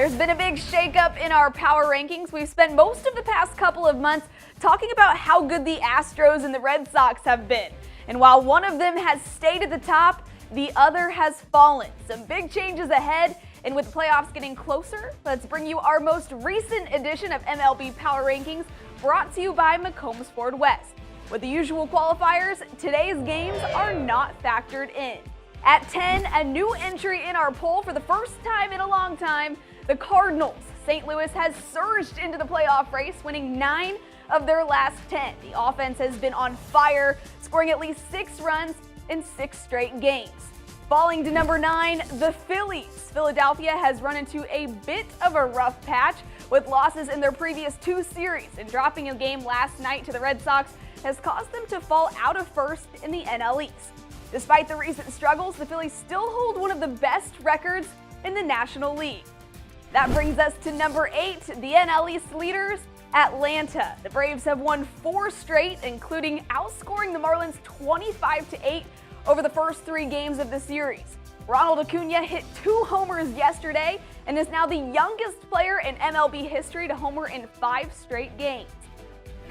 There's been a big shakeup in our power rankings. We've spent most of the past couple of months talking about how good the Astros and the Red Sox have been. And while one of them has stayed at the top, the other has fallen. Some big changes ahead, and with the playoffs getting closer, let's bring you our most recent edition of MLB Power Rankings, brought to you by McCombs Ford West. With the usual qualifiers, today's games are not factored in. At 10, a new entry in our poll for the first time in a long time, the Cardinals. St. Louis has surged into the playoff race, winning 9 of their last 10. The offense has been on fire, scoring at least 6 runs in 6 straight games. Falling to number 9, the Phillies. Philadelphia has run into a bit of a rough patch with losses in their previous 2 series, and dropping a game last night to the Red Sox has caused them to fall out of first in the NL East. Despite the recent struggles, the Phillies still hold one of the best records in the National League. That brings us to number 8, the NL East leaders, Atlanta. The Braves have won 4 straight, including outscoring the Marlins 25-8 over the first 3 games of the series. Ronald Acuna hit 2 homers yesterday and is now the youngest player in MLB history to homer in 5 straight games.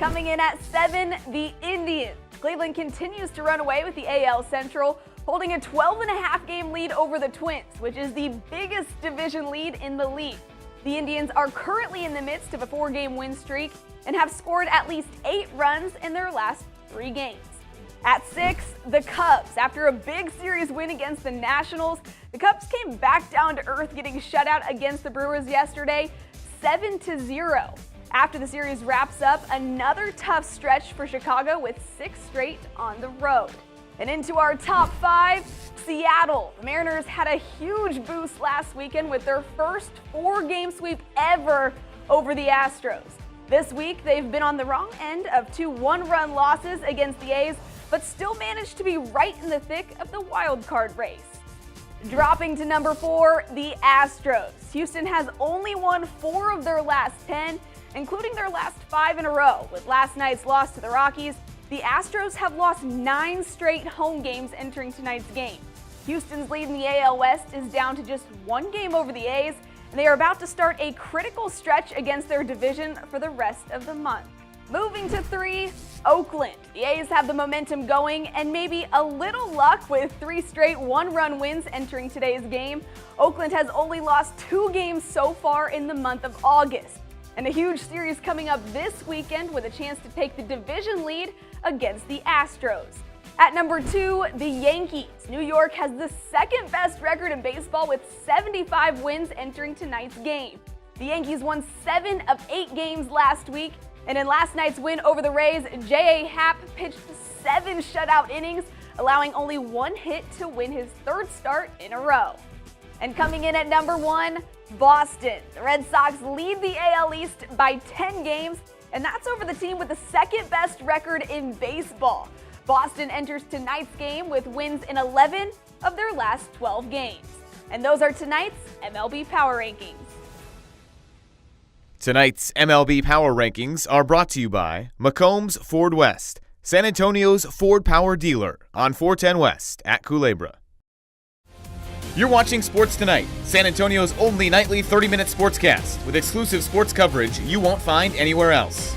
Coming in at 7, the Indians. Cleveland continues to run away with the AL Central, holding a 12.5 game lead over the Twins, which is the biggest division lead in the league. The Indians are currently in the midst of a 4-game win streak and have scored at least 8 runs in their last 3 games. At 6, the Cubs. After a big series win against the Nationals, the Cubs came back down to earth, getting shut out against the Brewers yesterday, 7-0. After the series wraps up, another tough stretch for Chicago with 6 straight on the road. And into our top 5, Seattle. The Mariners had a huge boost last weekend with their first 4-game sweep ever over the Astros. This week, they've been on the wrong end of 2 one-run losses against the A's, but still managed to be right in the thick of the wild card race. Dropping to number 4, the Astros. Houston has only won 4 of their last 10, including their last 5 in a row. With last night's loss to the Rockies, the Astros have lost 9 straight home games entering tonight's game. Houston's lead in the AL West is down to just 1 game over the A's, and they are about to start a critical stretch against their division for the rest of the month. Moving to 3, Oakland. The A's have the momentum going and maybe a little luck with 3 straight 1-run wins entering today's game. Oakland has only lost 2 games so far in the month of August. And a huge series coming up this weekend with a chance to take the division lead against the Astros. At number 2, the Yankees. New York has the 2nd best record in baseball with 75 wins entering tonight's game. The Yankees won 7 of 8 games last week, and in last night's win over the Rays, J Happ pitched 7 shutout innings, allowing only 1 hit to win his 3rd start in a row. And coming in at number 1, Boston. The Red Sox lead the AL East by 10 games, and that's over the team with the 2nd best record in baseball. Boston enters tonight's game with wins in 11 of their last 12 games. And those are tonight's MLB Power Rankings. Tonight's MLB Power Rankings are brought to you by McCombs Ford West, San Antonio's Ford Power dealer on 410 West at Culebra. You're watching Sports Tonight, San Antonio's only nightly 30-minute sportscast with exclusive sports coverage you won't find anywhere else.